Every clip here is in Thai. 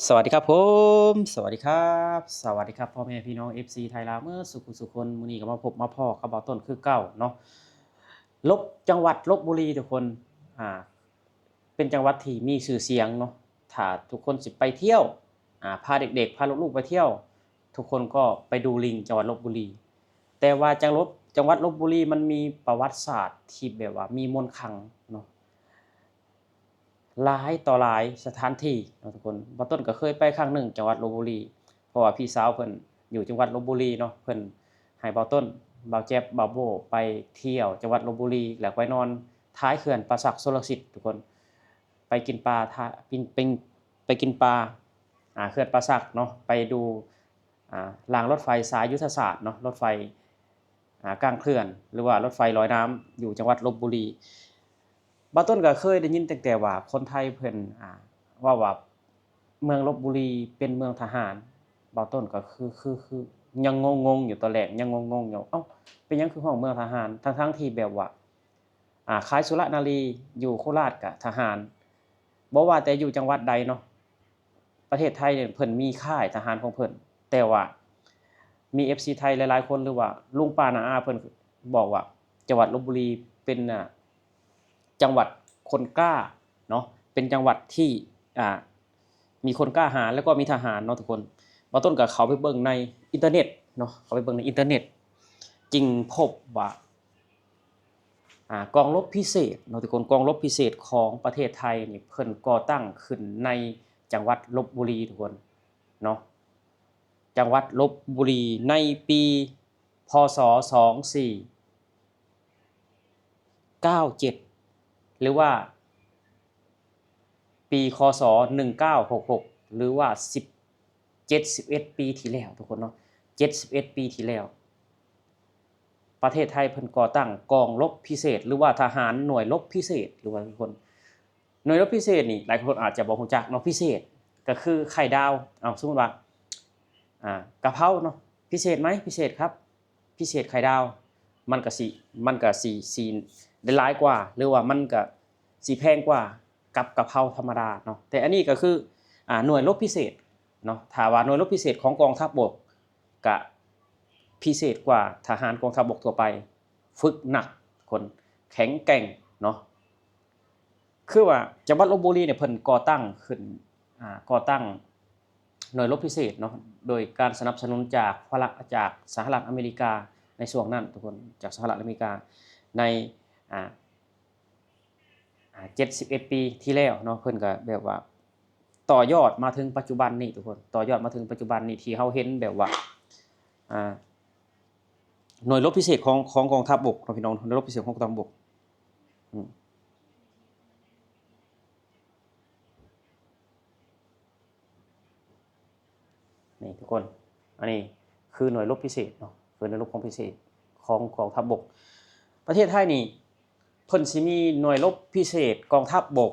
สวัสดีครับผมสวัสดีครับสวัสดีครับพ่อแม่พี่น้อง FC ไทยลาวเมื่อสุขุสุคนมื้อนี้ก็มาพบมาพ้อกับเบาต้นคือเก่าเนาะจังหวัดลพบุรีทุกคนอ่าเป็นจังหวัดที่มีชื่อเสียงเนาะถ้าทุกคนสิไปเที่ยวพาเด็กๆพาลูกๆไปเที่ยวทุกคนก็ไปดูลิงจังหวัดลพบุรีแต่ว่าจังหวัดลพบุรีมันมีประวัติศาสตร์ที่แบบว่ามีมนต์ขลังเนาะ หลายต่อหลายสถานที่เนาะทุกคนบ่ต้นก็เคยไปครั้งหนึ่งจังหวัดลพบุรีเพราะว่าพี่สาวเพิ่นอยู่จังหวัดลพบุรีเนาะเพิ่นให้บ่ต้นบ่าวแจ๊บบ่าวโบ้ไปเที่ยวจังหวัดลพบุรีแล้วไปนอนท้ายเขื่อนป่าสักชลสิทธิ์ทุกคนไปกินปลาทาปินเป็นไปกินปลาเขื่อนป่าสักเนาะไปดูรางรถไฟสายยุทธศาสตร์เนาะรถไฟกลางเขื่อนหรือว่ารถไฟลอยน้ำอยู่จังหวัดลพบุรี บ่ต้นก็เคยได้ยินตั้งแต่ว่าคนไทยเพิ่นว่าเมืองลพบุรีเป็นเมืองทหารบ่ต้นก็คือยังงงๆอยู่ตอนแรกยังงงๆอยู่อ้าวเป็นหยังคือฮ้องเมืองทหารทั้งๆที่แบบว่าค่ายสุรนารีอยู่โคราชก็ทหารบ่ว่าแต่อยู่จังหวัดใดเนาะประเทศไทยเนี่ยเพิ่นมีค่ายทหารของเพิ่นแต่ว่ามี FC ไทยหลายๆคนหรือว่าลุงป้าน้าอาเพิ่นบอกว่าจังหวัดลพบุรีเป็นจังหวัดคนกล้าเนาะเป็นจังหวัดที่อ่ามีคนกล้าหาญแล้วก็มีทหารเนาะทุกคนบ่ต้นก็เข้าไปเบิ่งในอินเทอร์เน็ตเนาะเข้าไปเบิ่งในอินเทอร์เน็ตจึงพบว่ากองรบพิเศษเนาะทุกคนกองรบพิเศษของประเทศไทยนี่เพิ่นก่อตั้งขึ้นในจังหวัดลพบุรีทุกคนเนาะจังหวัดลพบุรีในปีพศ2497หรือว่าปีคศ1966หรือว่า11ปีที่แล้วทุกคนเนาะ71ปีที่แล้วประเทศไทยเพิ่นก่อตั้งกองรบพิเศษหรือว่าทหารหน่วยรบพิเศษหรือว่าทุกคนหน่วยรบพิเศษนี่หลายคนอาจจะบ่รู้จักเนาะพิเศษก็คือไข่ดาวสมมุติว่ากะเพราเนาะพิเศษไหมพิเศษครับพิเศษไข่ดาวมันก็สิได้หลายกว่าหรือว่ามันก็สิแพงกว่ากับกะเพราธรรมดาเนาะแต่อันนี้ก็คือหน่วยรบพิเศษเนาะถ้าว่าหน่วยรบพิเศษของกองทัพบกก็พิเศษกว่าทหารกองทัพบกทั่วไปฝึกหนักคนแข็งแกร่งเนาะคือว่าจังหวัดลพบุรีเนี่ยเพิ่นก่อตั้งขึ้นก่อตั้งหน่วยรบพิเศษเนาะโดยการสนับสนุนจากสหรัฐอเมริกาในช่วงนั้นทุกคนจากสหรัฐอเมริกาใน71ปีที่แล้วเนาะเพิ่นก็แบบว่าต่อยอดมาถึงปัจจุบันนี้ทุกคนต่อยอดมาถึงปัจจุบันนี้ที่เฮาเห็นแบบว่าหน่วยรบพิเศษของกองทัพบกเนาะพี่น้องหน่วยรบพิเศษของกองทัพบกนี่ทุกคนอันนี้คือหน่วยรบพิเศษเนาะคือหน่วยรบของพิเศษของกองทัพบกประเทศไทยนี่เพิ่นสิมีหน่วยรบพิเศษกองทัพบก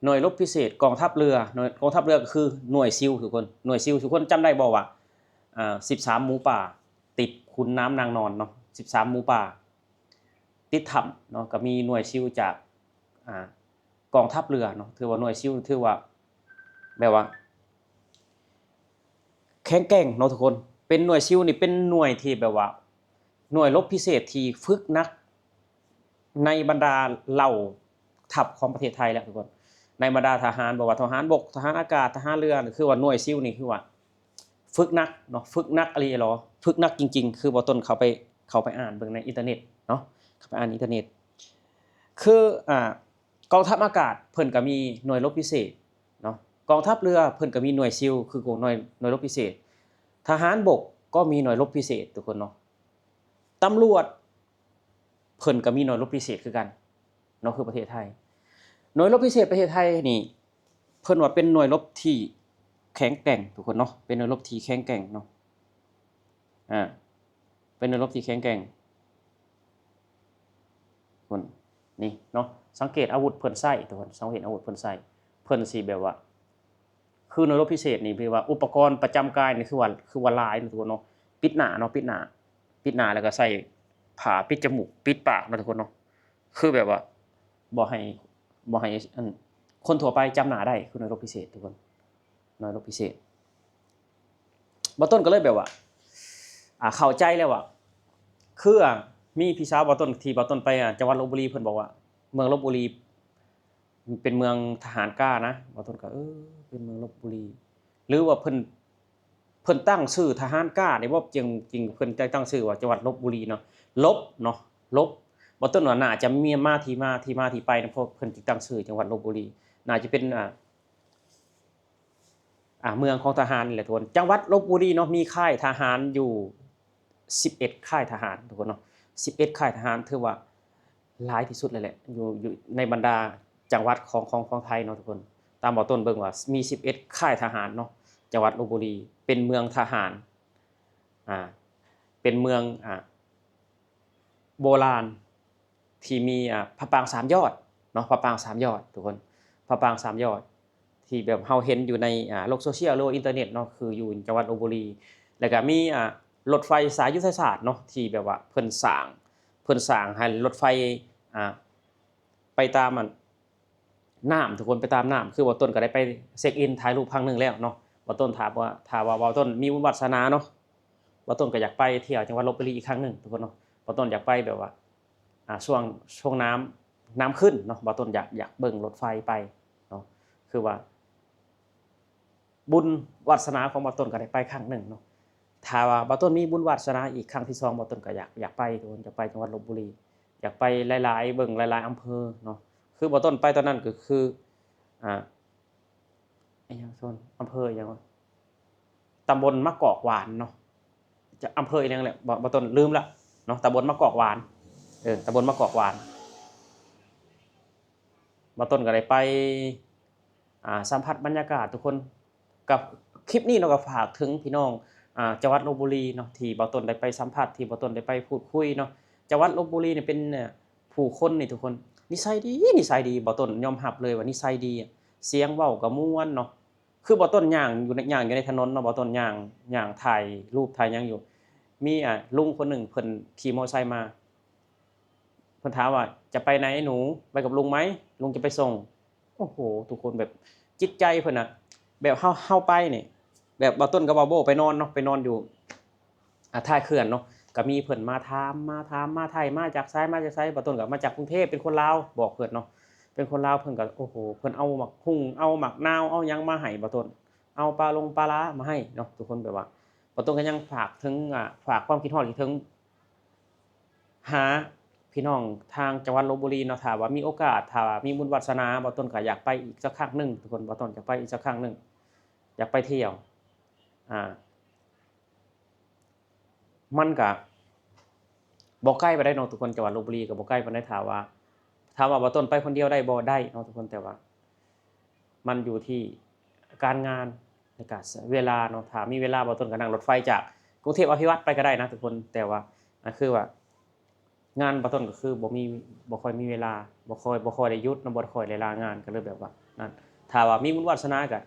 หน่วยรบพิเศษกองทัพเรือหน่วยกองทัพเรือก็คือหน่วยซิลทุกคนหน่วยซิลทุกคนจำได้บ่ว่า13หมูป่าติดขุนน้ำนางนอนเนาะ13หมูป่าติดถ้ำเนาะก็มีหน่วยซิลจากกองทัพเรือเนาะถือว่าหน่วยซิลถือว่าแบบว่าแข็งแกร่งเนาะทุกคนเป็นหน่วยซิลนี่เป็นหน่วยที่แบบว่าหน่วยรบพิเศษที่ฝึกนักในบรรดาเหล่าทัพของประเทศไทยแหละทุกคนในบรรดาทหารบ่ว่าทหารบกทหารอากาศทหารเรือคือว่าหน่วยซิลนี่คือว่าฝึกนักเนาะฝึกนักอะไรหรอฝึกนักจริงๆคือบ่ต้นเขาไปอ่านเบิ่งในอินเทอร์เน็ตเนาะเข้าไปอ่านอินเทอร์เน็ตคือกองทัพอากาศเพิ่นก็มีหน่วยรบพิเศษเนาะกองทัพเรือเพิ่นก็มีหน่วยซิลคือหน่วยรบพิเศษทหารบกก็มีหน่วยรบพิเศษทุกคนเนาะตำรวจเพิ่นก็มีหน่วยรบพิเศษคือกันเนาะคือประเทศไทยหน่วยรบพิเศษประเทศไทยนี่เพิ่นว่าเป็นหน่วยรบที่แข็งแกร่งทุกคนเนาะเป็นหน่วยรบที่แข็งแกร่งเนาะเป็นหน่วยรบที่แข็งแกร่งคนนี่เนาะสังเกตอาวุธเพิ่นใช้ทุกคนสังเกตอาวุธเพิ่นใช้เพิ่นสิแบบว่าคือหน่วยรบพิเศษนี่คือว่าอุปกรณ์ประจำกายนี่คือว่าหลายทุกคนเนาะปิดหน้าเนาะปิดหน้าแล้วก็ใส่ผ้าปิดจมูกปิดปากเนาะทุกคนเนาะคือแบบว่าบ่ให้คนทั่วไปจำหน้าได้คือหน่วยรบพิเศษทุกคน หน่วยรบพิเศษบ่ต้นก็เลยแบบว่าเข้าใจแล้วว่าคือมีพี่สาวบ่ต้นที่บ่ต้นไปจังหวัดลพบุรีเพิ่นบอกว่าเมืองลพบุรีเป็นเมืองทหารกล้านะบ่ต้นก็เป็นเมืองลพบุรีหรือว่าเพิ่นตั้งชื่อทหารกล้าได้บ่จริงเพิ่นจะตั้งชื่อว่าจังหวัดลพบุรีเนาะลบเนาะลบบ่ต้นว่าน่าจะมีที่ไปนะเพราะเพิ่นจึงตั้งชื่อจังหวัดลพบุรีน่าจะเป็นเมืองของทหารนี่แหละทุกคนจังหวัดลพบุรีเนาะมีค่ายทหารอยู่11ค่ายทหารทุกคนเนาะ11ค่ายทหารถือว่าหลายที่สุดเลยแหละอยู่ในบรรดาจังหวัดของไทยเนาะทุกคนตามบ่ต้นเบิ่งว่ามี11ค่ายทหารเนาะจังหวัดลพบุรีเป็นเมืองทหารเป็นเมืองโบราณที่มีพระปราง3ยอดเนาะพระปราง3ยอดทุกคนพระปราง3ยอดที่แบบเฮาเห็นอยู่ในโลกโซเชียลหรือว่าอินเทอร์เน็ตเนาะคืออยู่จังหวัดลพบุรีแล้วก็มีรถไฟสายยุทธศาสตร์เนาะที่แบบว่าเพิ่นสร้างให้รถไฟไปตามน้ำทุกคนไปตามน้ำคือบ่ต้นก็ได้ไปเช็คอินถ่ายรูปครั้งนึงแล้วเนาะบ่ต้นถามว่าถ้าว่าบ่ต้นมีบุญวาสนาเนาะบ่ต้นก็อยากไปเที่ยวจังหวัดลพบุรีอีกครั้งนึงทุกคนเนาะบ่ต้นอยากไปแบบว่าช่วงน้ำขึ้นเนาะบ่ต้นอยากเบิ่งรถไฟไปเนาะคือว่าบุญวาสนาของบ่ต้นก็ได้ไปครั้งนึงเนาะถ้าว่าบ่ต้นมีบุญวาสนาอีกครั้งที่2บ่ต้นก็อยากไปทุกคนอยากไปจังหวัดลพบุรีอยากไปหลายๆเบิ่งหลายๆอำเภอเนาะคือบ่ต้นไปตอนนั้นก็คืออิหยังโซนอำเภออิหยังวะตำบลมะกอกหวานเนาะจะอำเภออีหยังแหละบ่ต้นลืมละเนาะตำบลมะกอกหวานตำบลมะกอกหวานบ่ต้นก็ได้ไปสัมผัสบรรยากาศทุกคนกับคลิปนี้เราก็ฝากถึงพี่น้องจังหวัดลพบุรีเนาะที่บ่ต้นได้ไปสัมผัสที่บ่ต้นได้ไปพูดคุยเนาะจังหวัดลพบุรีเนี่ยเป็นผู้คนนี่ทุกคนนิสัยดีบ่ต้นยอมรับเลยว่านิสัยดีเสียงเว้าก็ม่วนเนาะคือบ่ต้นย่างอยู่ในถนนเนาะบ่ต้นย่างถ่ายรูปถ่ายหยังอยู่มีลุงคนหนึ่งเพิ่นขี่มอไซค์มาเพิ่นถามว่าจะไปไหนหนูไปกับลุงไหมลุงจะไปส่งโอ้โฮทุกคนแบบจิตใจเพิ่นน่ะแบบเฮาไปนี่แบบบ่ต้นกับบ่าวโบ้ไปนอนเนาะไปนอนอยู่ท้ายเขื่อนเนาะก็มีเพิ่นมาถามมาไทมาจากไสบ่ต้นก็มาจากกรุงเทพเป็นคนลาวบอกเพิ่นเนาะเป็นคนลาวเพิ่นก็โอ้โฮเพิ่นเอาหมักหุ่งเอาหมักนาวเอาหยังมาให้บ่ต้นเอาปลาร้ามาให้เนาะทุกคนแบบว่าบ่ต้นก็ยังฝากถึงฝากความคิดฮอดถึงหาพี่น้องทางจังหวัดลพบุรีเนาะถ้าว่ามีโอกาสถ้าว่ามีบุญวาสนาบ่ต้นก็อยากไปอีกสักครั้งหนึ่งทุกคนบ่ต้นอยากไปอีกสักครั้งหนึ่งอยากไปเที่ยวมันก็บ่ใกล้ปานใดเนาะทุกคนจังหวัดลพบุรีก็บ่ใกล้ปานใดถามว่าบ่ต้นไปคนเดียวได้บ่ได้เนาะทุกคนแต่ว่ามันอยู่ที่การงานแล้วก็เวลาเนาะถ้ามีเวลาบ่ต้นก็นั่งรถไฟจากกรุงเทพอภิวัตรไปก็ได้นะทุกคนแต่ว่าคือว่างานบ่ต้นก็คือบ่ค่อยมีเวลาบ่ค่อยได้หยุดเนาะบ่ค่อยได้ลางานก็เลยแบบว่านั่นถ้าว่ามีบุญวาสนาก็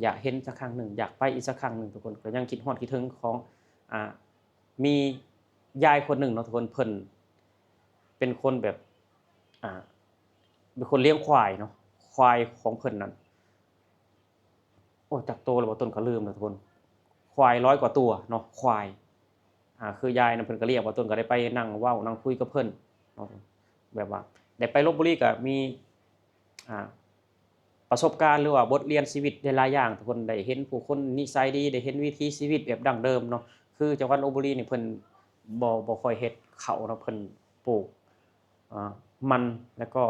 อยากเห็นสักครั้งหนึ่งอยากไปอีกสักครั้งหนึ่งทุกคนก็ยังคิดฮอดคิดถึงของมียายคนหนึ่งเนาะทุกคนเพิ่นเป็นคนแบบเป็นคนเลี้ยงควายเนาะควายของเพิ่นนั้นโอ้จักโตแล้วบ่ต้นก็ลืมแล้วทุกคนควาย100กว่าตัวเนาะควายคือยายน่ะเพิ่นก็เรียกบ่ต้นก็ได้ไปนั่งเว้านั่งคุยกับเพิ่นเนาะแบบว่าได้ไปลพบุรีก็มีประสบการณ์หรือว่าบทเรียนชีวิตหลายๆอย่างทุกคนได้เห็นผู้คนนิสัยดีได้เห็นวิถีชีวิตแบบดั้งเดิมเนาะคือจังหวัดลพบุรีนี่เพิ่นบ่ค่อยเฮ็ดข้าวเนาะเพิ่นปลูกมันแล้วก็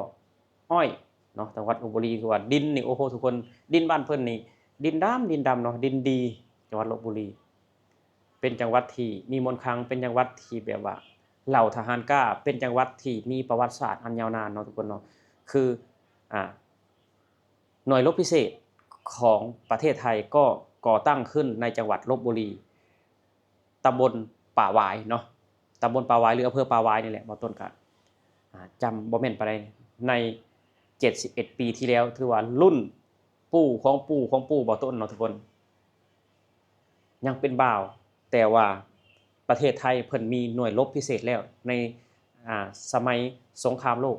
อ้อยเนาะจังหวัดลพบุรีคือว่าดินนี่โอ้โฮทุกคนดินบ้านเพิ่นนี่ดินดำเนาะดินดีจังหวัดลพบุรีเป็นจังหวัดที่มีมนต์ขลังเป็นจังหวัดที่แบบว่าเหล่าทหารกล้าเป็นจังหวัดที่มีประวัติศาสตร์อันยาวนานเนาะทุกคนเนาะคือหน่วยรบพิเศษของประเทศไทยก็ก่อตั้งขึ้นในจังหวัดลพบุรีตำบลป่าหวายเนาะตำบลป่าหวายหรืออำเภอป่าหวายนี่แหละบ่ต้นก็จำบ่แม่นปานใดใน71ปีที่แล้วถือว่ารุ่นปู่ของปู่บ่ต้นเนาะทุกคนยังเป็นบ่าวแต่ว่าประเทศไทยเพิ่นมีหน่วยรบพิเศษแล้วในสมัยสงครามโลก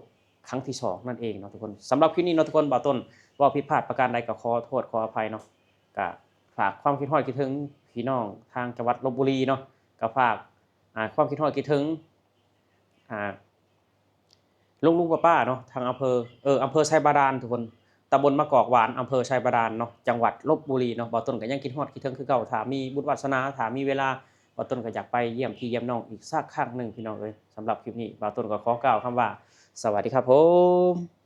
ครั้งที่2นั่นเองเนาะทุกคนสำหรับคลิปนี้เนาะทุกคนบ่ต้นเว้าผิดพลาดประการใดก็ขอโทษขออภัยเนาะ ก็ฝากความคิดฮอดคิดถึงพี่น้องทางจังหวัดลพบุรีเนาะก็ฝากความคิดฮอดคิดถึงอ่าลุงๆป้าๆเนาะทางอำเภอไชบาดาลทุกคนตำบลมะกอกหวานอำเภอไชบาดาลเนาะจังหวัดลพบุรีเนาะบ่าวต้นก็ยังคิดฮอดคิดถึงคือเก่าถ้ามีบุญวาสนาถ้ามีเวลาบ่าวต้นก็อยากไปเยี่ยมพี่เยี่ยมน้องอีกสักครั้งหนึ่งพี่น้องเอ้ยสำหรับคลิปนี้บ่าวต้นก็ขอกล่าวคำว่าสวัสดีครับผม